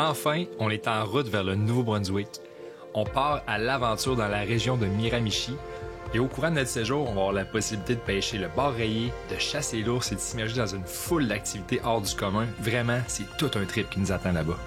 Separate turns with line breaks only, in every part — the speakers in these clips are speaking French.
Enfin, on est en route vers le Nouveau-Brunswick. On part à l'aventure dans la région de Miramichi. Et au courant de notre séjour, on va avoir la possibilité de pêcher le bar rayé, de chasser l'ours et de s'immerger dans une foule d'activités hors du commun. Vraiment, c'est tout un trip qui nous attend là-bas.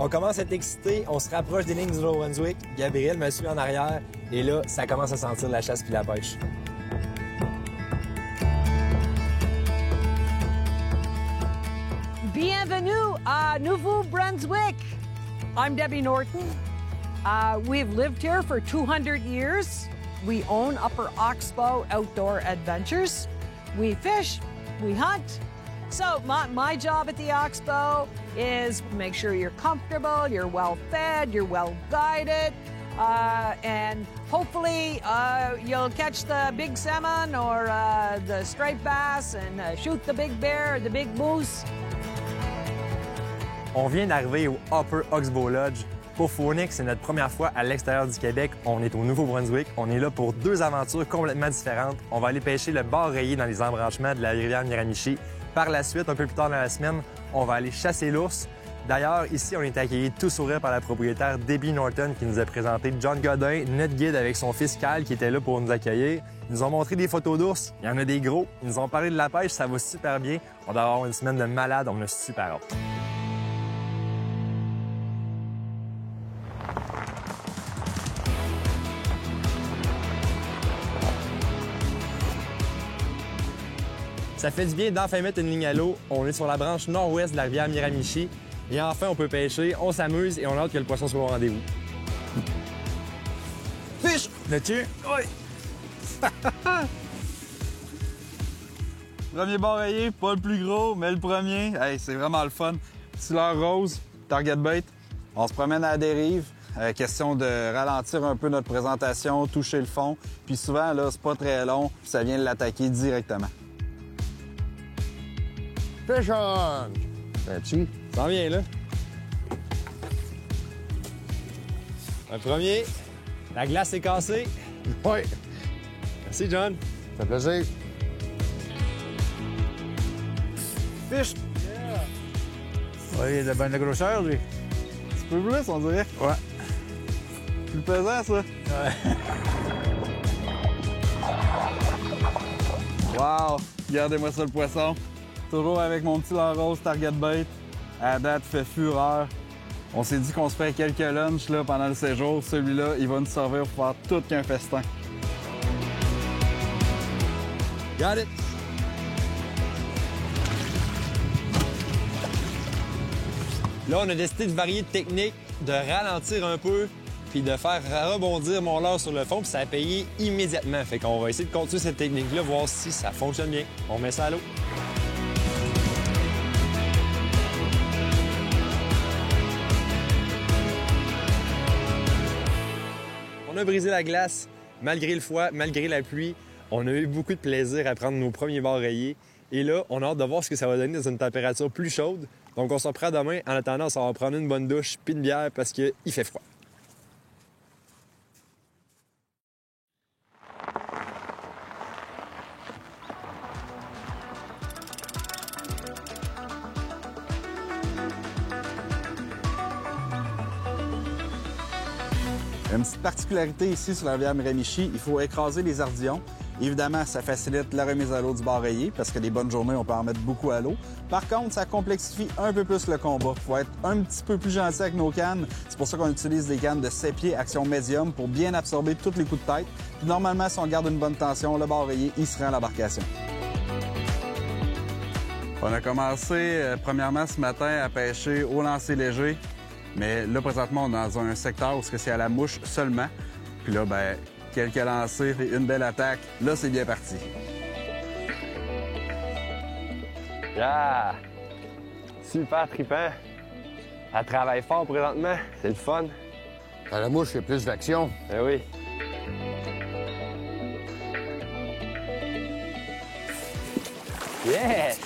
On commence à être excité, on se rapproche des lignes du Nouveau-Brunswick. Gabriel me suit en arrière et là, ça commence à sentir la chasse puis la pêche.
Bienvenue à Nouveau-Brunswick. I'm Debbie Norton. We've lived here for 200 years. We own Upper Oxbow Outdoor Adventures. We fish, we hunt. So my job at the Oxbow is make sure you're comfortable, you're well fed, you're well guided, and hopefully you'll catch the big salmon or the striped bass and shoot the big bear or the big moose.
On vient d'arriver au Upper Oxbow Lodge. Pour Phoenix, c'est notre première fois à l'extérieur du Québec. On est au Nouveau-Brunswick. On est là pour deux aventures complètement différentes. On va aller pêcher le bar rayé dans les embranchements de la rivière Miramichi. Par la suite, un peu plus tard dans la semaine, on va aller chasser l'ours. D'ailleurs, ici, on est accueillis tout sourire par la propriétaire Debbie Norton qui nous a présenté John Godin, notre guide avec son fils Cal qui était là pour nous accueillir. Ils nous ont montré des photos d'ours. Il y en a des gros. Ils nous ont parlé de la pêche. Ça va super bien. On doit avoir une semaine de malade. On a super hâte. Ça fait du bien d'enfin mettre une ligne à l'eau. On est sur la branche nord-ouest de la rivière Miramichi. Et enfin, on peut pêcher, on s'amuse et on a hâte que le poisson soit au rendez-vous. Fiche! L'as-tu?
Oui! Premier bar rayé, pas le plus gros, mais le premier. Hey, c'est vraiment le fun. Petit leurre rose, target bait. On se promène à la dérive. Question de ralentir un peu notre présentation, toucher le fond. Puis souvent, là, c'est pas très long, puis ça vient de l'attaquer directement.
Fish on! L'as-tu? Ça vient, là. Un premier. La glace est cassée.
Oui,
Merci, John.
ça fait plaisir.
Fiche!
Oui, il a de bonne grosseur, lui.
Un petit peu plus, on dirait.
Ouais.
Plus pesant, ça. Wow! Regardez-moi ça, le poisson. Toujours avec mon petit leurre rose target bait. À date, fait fureur. On s'est dit qu'on se fait quelques lunchs là, pendant le séjour. Celui-là, il va nous servir pour faire tout qu'un festin.
Got it! Là, on a décidé de varier de technique, de ralentir un peu, puis de faire rebondir mon leurre sur le fond, puis ça a payé immédiatement. Fait qu'on va essayer de continuer cette technique-là, voir si ça fonctionne bien. On met ça à l'eau. On a brisé la glace, malgré le froid, malgré la pluie. On a eu beaucoup de plaisir à prendre nos premiers bars rayés. Et là, on a hâte de voir ce que ça va donner dans une température plus chaude. Donc, on s'en prend demain. En attendant, on va prendre une bonne douche puis une bière parce qu'il fait froid.
Une petite particularité ici sur la rivière Miramichi, il faut écraser les ardillons. Évidemment, ça facilite la remise à l'eau du bar rayé parce que des bonnes journées, on peut en mettre beaucoup à l'eau. Par contre, ça complexifie un peu plus le combat. Il faut être un petit peu plus gentil avec nos cannes. C'est pour ça qu'on utilise des cannes de 7 pieds action médium pour bien absorber tous les coups de tête. Puis normalement, si on garde une bonne tension, le bar rayé, il se rend à l'embarcation. On a commencé premièrement ce matin à pêcher au lancer léger, mais là présentement on est dans un secteur où c'est à la mouche seulement. Puis là, ben, quelques lancers, une belle attaque, là c'est bien parti.
Yeah! Super trippant. Elle travaille fort présentement, c'est le fun.
À la mouche, il y a plus d'action.
Ben oui. Yes!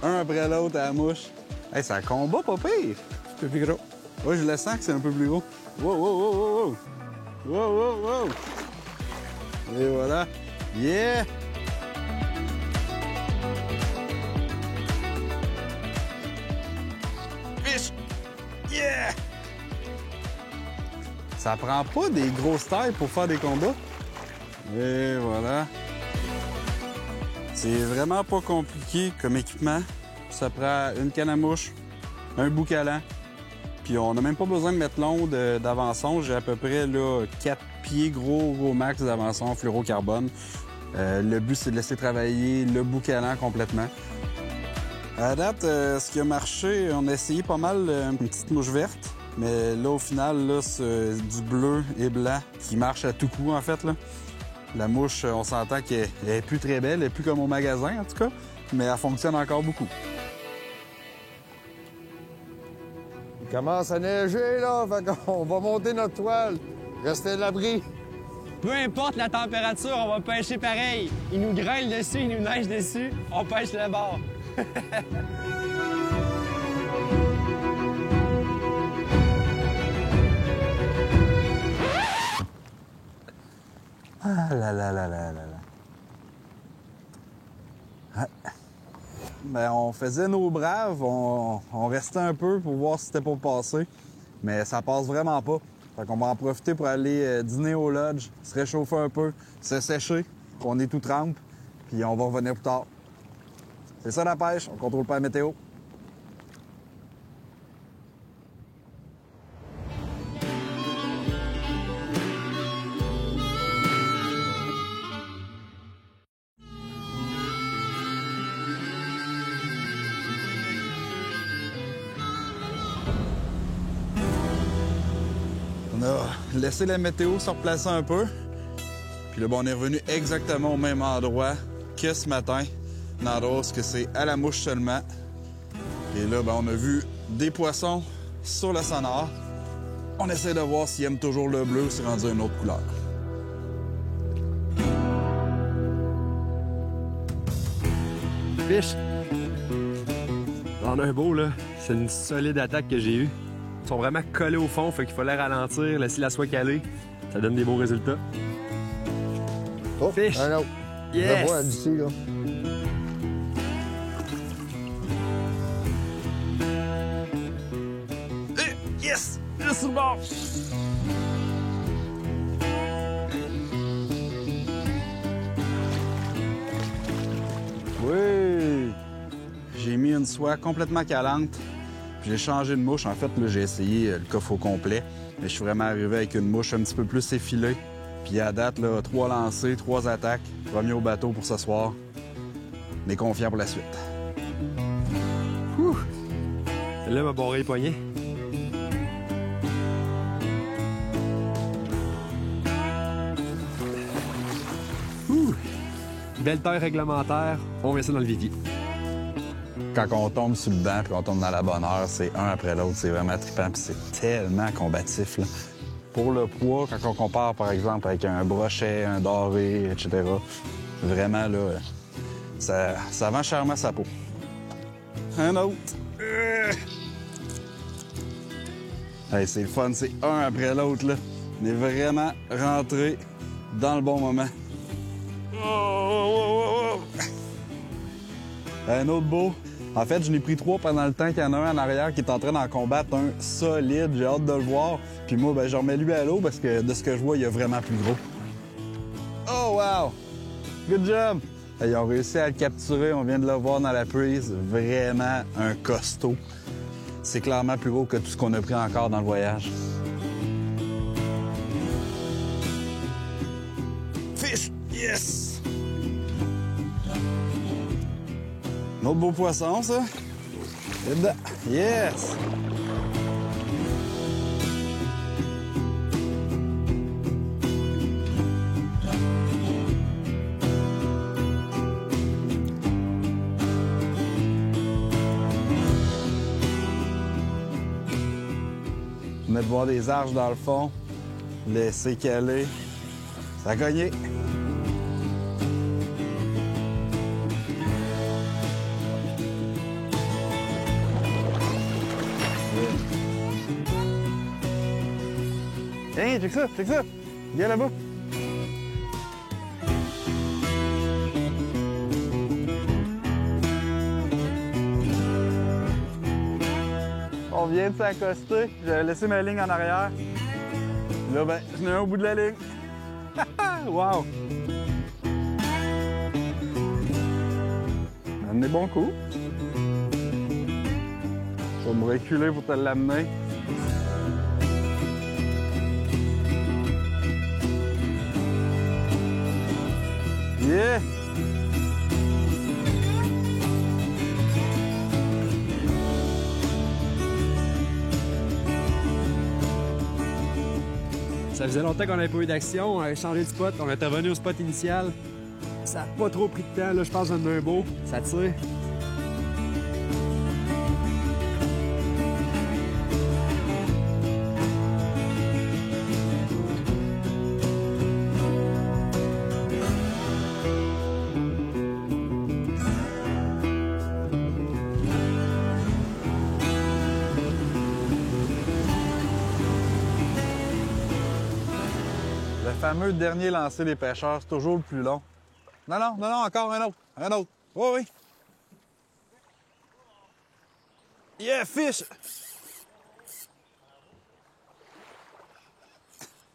Un après l'autre à la mouche. Hey, c'est un combat pas pire.
C'est plus gros.
Oui, je le sens que c'est un peu plus gros. Wow, wow, wow, wow, wow. Wow, wow, wow. Et voilà. Yeah! Fish! Yeah! Ça prend pas des grosses tailles pour faire des combats. Et voilà. C'est vraiment pas compliqué comme équipement. Ça prend une canne à mouche, un boucalant, puis on n'a même pas besoin de mettre l'onde d'avançon. J'ai à peu près là, 4 pieds gros max d'avançon fluorocarbone. Le but, c'est de laisser travailler le boucalant complètement. À date, ce qui a marché, on a essayé pas mal une petite mouche verte, mais là, au final, là, c'est du bleu et blanc qui marche à tout coup, en fait. Là. La mouche, on s'entend qu'elle est plus très belle, elle est plus comme au magasin, en tout cas, mais elle fonctionne encore beaucoup.
Il commence à neiger, là, fait qu'on va monter notre toile. Restez à l'abri.
Peu importe la température, on va pêcher pareil. Il nous grêle dessus, il nous neige dessus, on pêche le bord.
Ah là là là là là là. Ouais. Ben, on faisait nos braves, on restait un peu pour voir si c'était pour passer, mais ça passe vraiment pas. Fait qu'on va en profiter pour aller dîner au lodge, se réchauffer un peu, se sécher, qu'on est tout trempe, puis on va revenir plus tard. C'est ça la pêche, on contrôle pas la météo. On a laissé la météo se replacer un peu. Puis là, on est revenu exactement au même endroit que ce matin. Un endroit où c'est à la mouche seulement. Et là, on a vu des poissons sur le sonar. On essaie de voir s'ils aiment toujours le bleu ou s'ils rendent une autre couleur.
Fish! On a un beau, là. C'est une solide attaque que j'ai eue. Ils sont vraiment collés au fond, fait qu'il fallait ralentir, laisser la soie calée. Ça donne des beaux résultats.
Oh,
Fish!
un autre.
Yes!
Je le vois d'ici, là.
Yes! Juste sur le bord!
Oui! J'ai mis une soie complètement calante. Puis j'ai changé de mouche. En fait, là, j'ai essayé le coffre au complet. Mais je suis vraiment arrivé avec une mouche un petit peu plus effilée. Puis à date, là, 3 lancers, 3 attaques. Premier au bateau pour ce soir. On est confiant pour la suite.
Ouh! Celle-là m'a barré les poignets. Ouh! Belle taille réglementaire, on met ça dans le vivier.
Quand on tombe sur le banc puis qu'on tombe dans la bonne heure, c'est un après l'autre. C'est vraiment trippant puis c'est tellement combatif. Là. Pour le poids, quand on compare, par exemple, avec un brochet, un doré, etc., vraiment, là, ça vend chèrement sa peau. Un autre. Hey, c'est le fun, c'est un après l'autre, là. On est vraiment rentré dans le bon moment. Un autre beau. En fait, je n'ai pris 3 pendant le temps qu'il y en a un en arrière qui est en train d'en combattre un solide. J'ai hâte de le voir. Puis moi, je remets lui à l'eau parce que de ce que je vois, il est vraiment plus gros. Oh, wow! Good job! Ils ont réussi à le capturer. On vient de le voir dans la prise. Vraiment un costaud. C'est clairement plus gros que tout ce qu'on a pris encore dans le voyage. Yes! Un autre beau poisson, ça. Et dedans. Yes! On venait de voir des arches dans le fond. Laisser caler. Ça a cogné. Hey, check ça, check ça! Viens là-bas! On vient de s'accoster. J'avais laissé ma ligne en arrière. Là, ben, je n'ai un au bout de la ligne. Wow! Un des bons coups. Je vais me reculer pour te l'amener. Yeah!
Ça faisait longtemps qu'on n'avait pas eu d'action. On avait changé de spot. On était revenu au spot initial. Ça n'a pas trop pris de temps. Là, je pense qu'on en a un beau. Ça tire.
Le fameux dernier lancer des pêcheurs, c'est toujours le plus long. Non, non, non, non, encore un autre. Un autre. Oui, oui. Yeah, fish!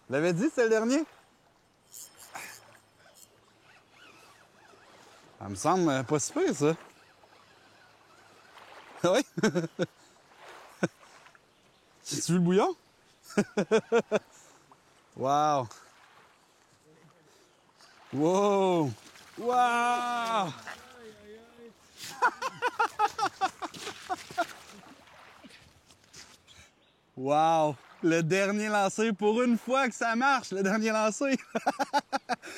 L'avais dit, c'était le dernier? Ça me semble pas si pire, ça. Oui? As-tu vu le bouillon? Wow! Wow! Wow! Wow! Le dernier lancé, pour une fois que ça marche, le dernier lancé!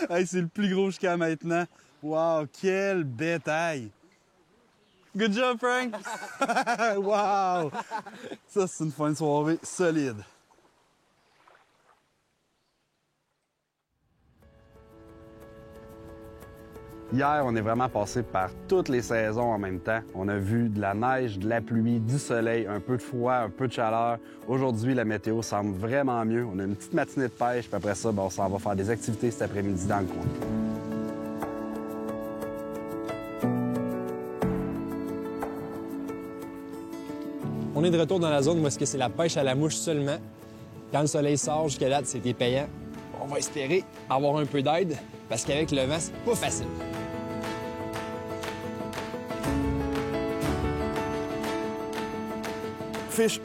Hey, c'est le plus gros jusqu'à maintenant. Wow! Quel bétail! Good job, Frank! Wow! Ça, c'est une fin de soirée solide. Hier, on est vraiment passé par toutes les saisons en même temps. On a vu de la neige, de la pluie, du soleil, un peu de froid, un peu de chaleur. Aujourd'hui, la météo semble vraiment mieux. On a une petite matinée de pêche, puis après ça, on s'en va faire des activités cet après-midi dans le coin.
On est de retour dans la zone où est-ce que c'est la pêche à la mouche seulement. Quand le soleil sort, jusqu'à date, c'était payant. On va espérer avoir un peu d'aide, parce qu'avec le vent, c'est pas facile.
Fish!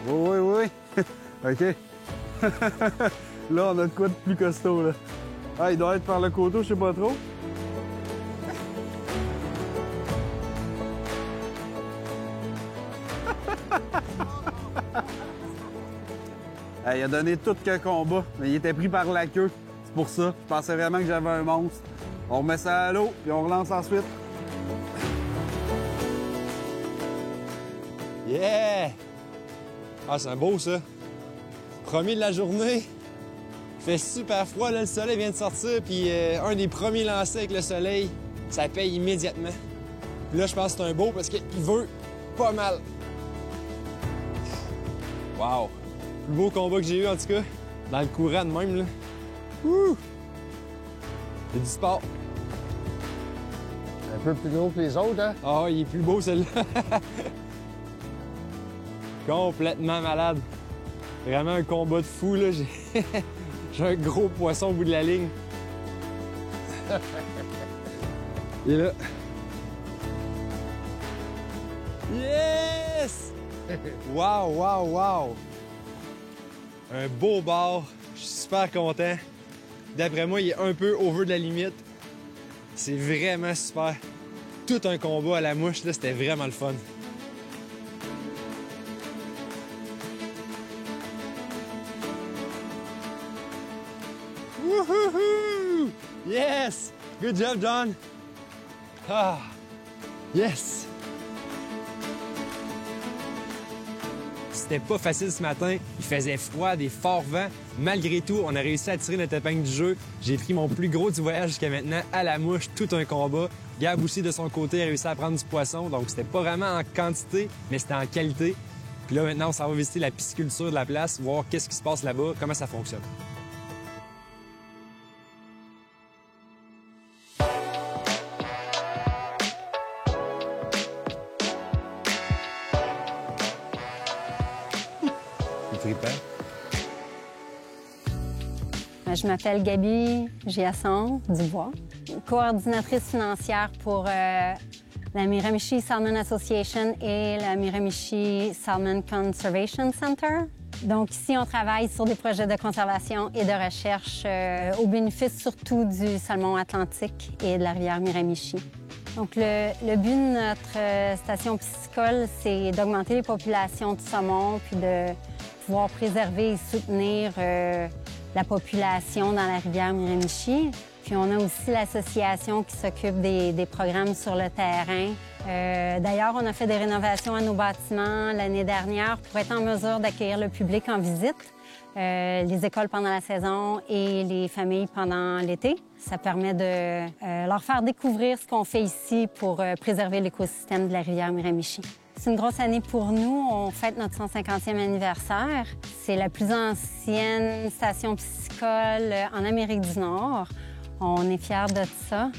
Oui, oui, oui. OK. Là, on a de quoi de plus costaud, là. Ah, il doit être par le coteau, je sais pas trop. Hey, il a donné tout qu'un combat, mais il était pris par la queue. C'est pour ça. Je pensais vraiment que j'avais un monstre. On remet ça à l'eau, puis on relance ensuite.
Yeah! Ah, c'est un beau, ça. Premier de la journée. Il fait super froid, là, le soleil vient de sortir, puis un des premiers lancés avec le soleil, ça paye immédiatement. Puis là, je pense que c'est un beau parce qu'il veut pas mal. Wow! Le plus beau combat que j'ai eu, en tout cas, dans le courant de même, là. Ouh! C'est du sport.
Un peu plus gros que les autres, hein?
Ah, il est plus beau, celui-là. Complètement malade. Vraiment un combat de fou, là. J'ai un gros poisson au bout de la ligne. Il est là. Yes! Wow, wow, wow! Un beau bar. Je suis super content. D'après moi, il est un peu over de la limite. C'est vraiment super. Tout un combat à la mouche, là, c'était vraiment le fun. Wouhouhou! Yes! Good job, John! Ah! Yes! C'était pas facile ce matin. Il faisait froid, des forts vents. Malgré tout, on a réussi à tirer notre épingle du jeu. J'ai pris mon plus gros du voyage jusqu'à maintenant à la mouche, tout un combat. Gab aussi, de son côté, a réussi à prendre du poisson. Donc, c'était pas vraiment en quantité, mais c'était en qualité. Puis là, maintenant, on s'en va visiter la pisciculture de la place, voir qu'est-ce qui se passe là-bas, comment ça fonctionne.
Je m'appelle Gaby Giasson Dubois, coordinatrice financière pour la Miramichi Salmon Association et la Miramichi Salmon Conservation Center. Donc ici, on travaille sur des projets de conservation et de recherche au bénéfice surtout du salmon atlantique et de la rivière Miramichi. Donc le but de notre station piscicole, c'est d'augmenter les populations de saumon puis de pouvoir préserver et soutenir la population dans la rivière Miramichi. Puis on a aussi l'association qui s'occupe des programmes sur le terrain. D'ailleurs, on a fait des rénovations à nos bâtiments l'année dernière pour être en mesure d'accueillir le public en visite, les écoles pendant la saison et les familles pendant l'été. Ça permet de leur faire découvrir ce qu'on fait ici pour préserver l'écosystème de la rivière Miramichi. C'est une grosse année pour nous. On fête notre 150e anniversaire. C'est la plus ancienne station piscicole en Amérique du Nord. On est fiers de ça.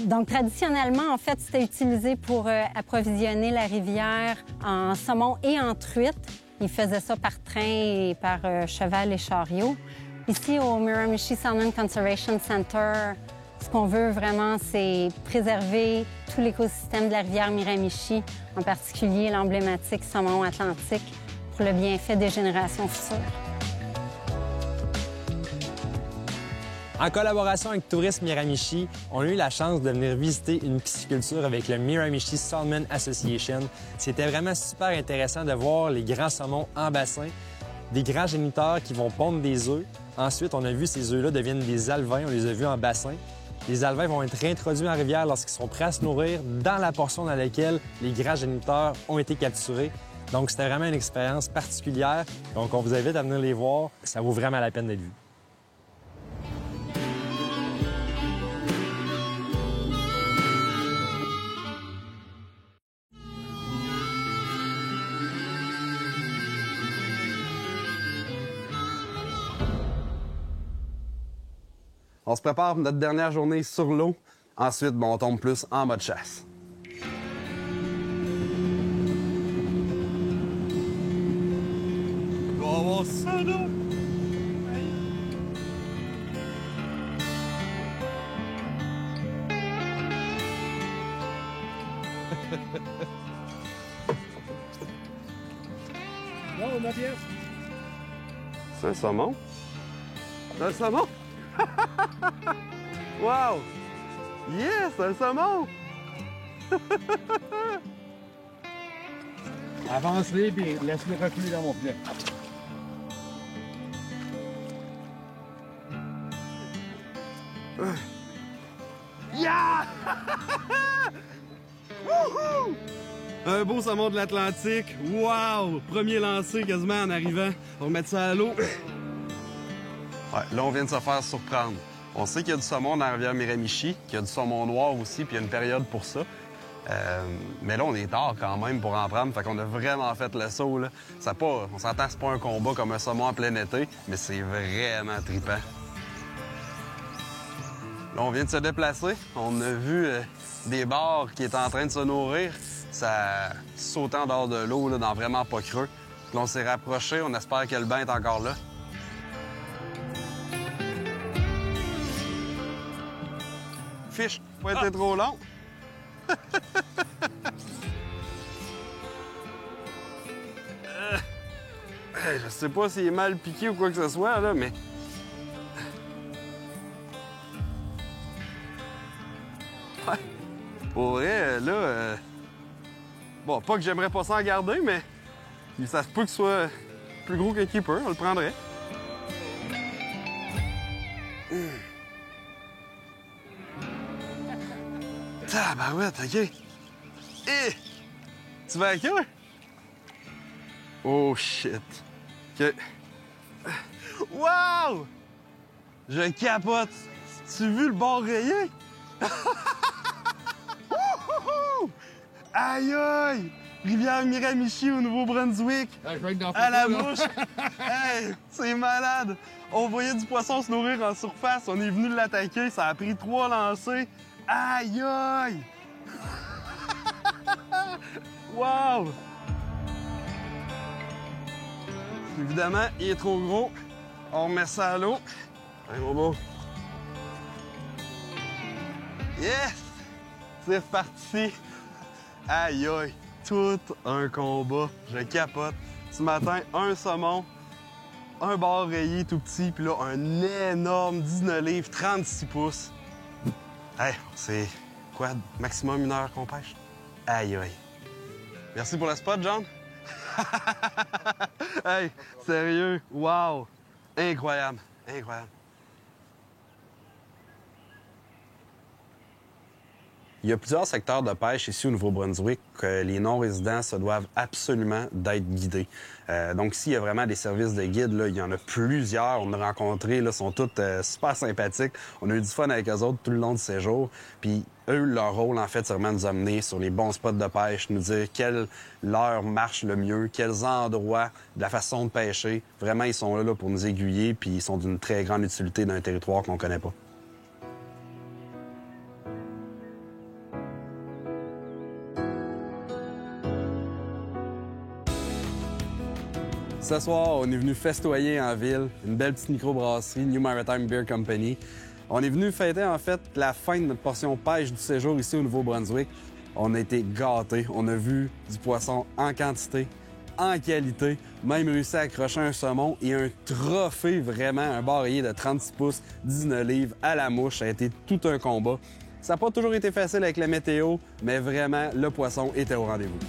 Donc, traditionnellement, en fait, c'était utilisé pour approvisionner la rivière en saumon et en truite. Ils faisaient ça par train et par cheval et chariot. Ici, au Miramichi Salmon Conservation Center, ce qu'on veut vraiment, c'est préserver tout l'écosystème de la rivière Miramichi, en particulier l'emblématique saumon atlantique, pour le bienfait des générations futures.
En collaboration avec Tourisme Miramichi, on a eu la chance de venir visiter une pisciculture avec le Miramichi Salmon Association. C'était vraiment super intéressant de voir les grands saumons en bassin, des grands géniteurs qui vont pondre des œufs. Ensuite, on a vu ces œufs-là deviennent des alevins, on les a vus en bassin. Les alevins vont être réintroduits en rivière lorsqu'ils sont prêts à se nourrir dans la portion dans laquelle les grands géniteurs ont été capturés. Donc, c'était vraiment une expérience particulière. Donc, on vous invite à venir les voir. Ça vaut vraiment la peine d'être vu.
On se prépare pour notre dernière journée sur l'eau. Ensuite, on tombe plus en mode chasse.
On va avoir ça, là!
Non, ma pièce.
C'est un saumon? C'est un saumon? Wow! Yes, c'est un saumon!
Avance-les et laisse-les reculer dans mon filet.
Yeah! Wouhou! Un beau saumon de l'Atlantique. Wow! Premier lancé quasiment en arrivant. On va remettre ça à l'eau. Ouais, là, on vient de se faire surprendre. On sait qu'il y a du saumon dans la rivière Miramichi, qu'il y a du saumon noir aussi, puis il y a une période pour ça. Mais là, on est tard quand même pour en prendre, fait qu'on a vraiment fait le saut, là. On s'entend, c'est pas un combat comme un saumon en plein été, mais c'est vraiment trippant. Là, on vient de se déplacer. On a vu des bars qui étaient en train de se nourrir. Ça sautait en dehors de l'eau, là, dans vraiment pas creux. Là, on s'est rapproché. On espère que le bain est encore là. Fiche, pas été trop long. Je sais pas s'il est mal piqué ou quoi que ce soit, là, mais...
Pour vrai, là... Bon, pas que j'aimerais pas ça en garder, mais ça se peut que ce soit plus gros qu'un keeper, on le prendrait. Tabarouette, OK. Eh! Tu vas avec eux? Oh, shit. OK. Wow! Je capote. Tu as vu le bord rayé? Aïe aïe! Rivière Miramichi au Nouveau-Brunswick. À la bouche. Hey, c'est malade. On voyait du poisson se nourrir en surface. On est venu l'attaquer. Ça a pris 3 lancers. Aïe aïe! Wow! Évidemment, il est trop gros. On remet ça à l'eau. Allez, mon beau. Yes! C'est reparti. Aïe aïe! Tout un combat. Je capote. Ce matin, un saumon, un bar rayé tout petit, puis là, un énorme 19 livres, 36 pouces. Hey, c'est quoi, maximum 1 heure qu'on pêche? Aïe aïe. Merci pour le spot, John. Hey, sérieux, wow! Incroyable, incroyable. Il y a plusieurs secteurs de pêche ici au Nouveau-Brunswick que les non-résidents se doivent absolument d'être guidés. Donc, s'il y a vraiment des services de guide, là, il y en a plusieurs. On a rencontré, là, sont tous super sympathiques. On a eu du fun avec eux autres tout le long du séjour. Puis, eux, leur rôle, en fait, c'est vraiment de nous amener sur les bons spots de pêche, nous dire quelle leur marche le mieux, quels endroits, de la façon de pêcher. Vraiment, ils sont là pour nous aiguiller, puis ils sont d'une très grande utilité dans un territoire qu'on connaît pas. Ce soir, on est venu festoyer en ville, une belle petite microbrasserie, New Maritime Beer Company. On est venu fêter, en fait, la fin de notre portion pêche du séjour ici au Nouveau-Brunswick. On a été gâtés. On a vu du poisson en quantité, en qualité, même réussi à accrocher un saumon et un trophée, vraiment, un bar rayé de 36 pouces, 19 livres, à la mouche. Ça a été tout un combat. Ça n'a pas toujours été facile avec la météo, mais vraiment, le poisson était au rendez-vous.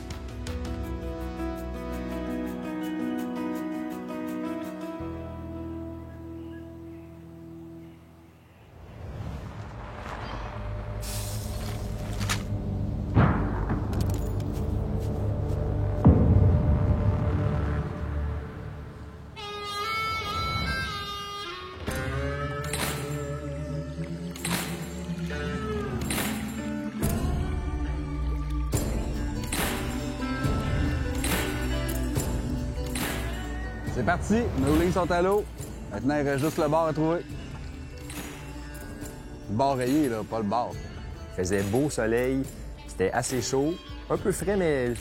C'est parti, nos lignes sont à l'eau. Maintenant, il reste juste le bar à trouver. Le bar rayé, là, pas le bar.
Il faisait beau soleil, c'était assez chaud, un peu frais, mais...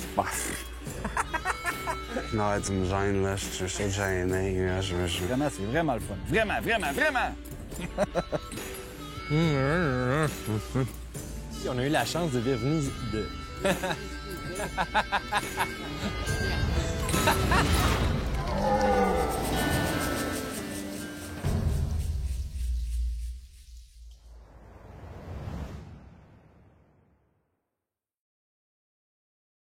Non, tu me gênes, là. Je suis gêné, là.
Vraiment, c'est vraiment le fun. Vraiment, vraiment, vraiment!
On a eu la chance de venir de...